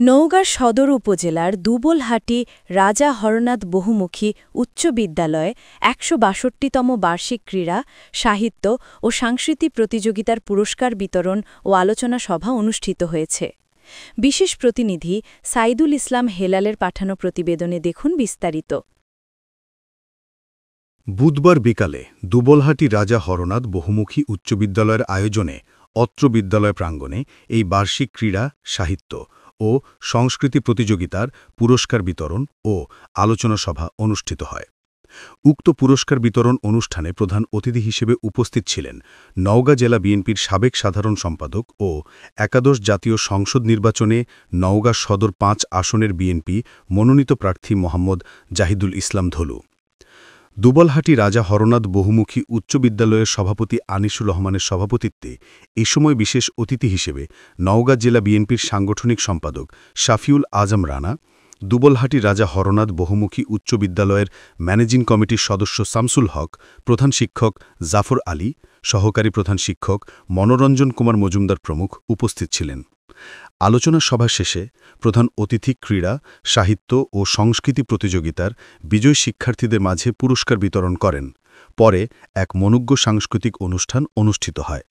নওগাঁ সদর উপজেলার দুবলহাটি রাজা হরনাথ বহুমুখী উচ্চ বিদ্যালয়ে ১৬২তম বার্ষিক ক্রীড়া, সাহিত্য ও সাংস্কৃতিক প্রতিযোগিতার পুরস্কার বিতরণ ও আলোচনা সভা অনুষ্ঠিত হয়েছে। বিশেষ প্রতিনিধি সাইদুল ইসলাম হেলালের পাঠানো প্রতিবেদনে দেখুন বিস্তারিত। বুধবার বিকালে দুবলহাটি রাজা হরনাথ বহুমুখী উচ্চ বিদ্যালয়ের আয়োজনে অত্র বিদ্যালয় প্রাঙ্গণে এই বার্ষিক ক্রীড়া, সাহিত্য ও সংস্কৃতি প্রতিযোগিতার পুরস্কার বিতরণ ও আলোচনা সভা অনুষ্ঠিত হয়। উক্ত পুরস্কার বিতরণ অনুষ্ঠানে প্রধান অতিথি হিসেবে উপস্থিত ছিলেন নওগাঁ জেলা বিএনপির সাবেক সাধারণ সম্পাদক ও একাদশ জাতীয় সংসদ নির্বাচনে নওগাঁ সদর ৫ আসনের বিএনপি মনোনীত প্রার্থী মোহাম্মদ জাহিদুল ইসলাম ধলু। দুবলহাটি রাজা হরনাথ বহুমুখী উচ্চ বিদ্যালয়ের সভাপতি আনিসুর রহমানের সভাপতিত্বে এ সময় বিশেষ অতিথি হিসেবে নওগাঁ জেলা বিএনপির সাংগঠনিক সম্পাদক শাফিউল আজম রানা, দুবলহাটি রাজা হরনাথ বহুমুখী উচ্চ বিদ্যালয়ের ম্যানেজিং কমিটির সদস্য শামসুল হক, প্রধান শিক্ষক জাফর আলী, সহকারী প্রধান শিক্ষক মনোরঞ্জন কুমার মজুমদার প্রমুখ উপস্থিত ছিলেন। আলোচনা সভা শেষে প্রধান অতিথি ক্রীড়া, সাহিত্য ও সংস্কৃতি প্রতিযোগিতার বিজয়ী শিক্ষার্থীদের মাঝে পুরস্কার বিতরণ করেন। পরে এক মনোজ্ঞ সাংস্কৃতিক অনুষ্ঠান অনুষ্ঠিত হয়।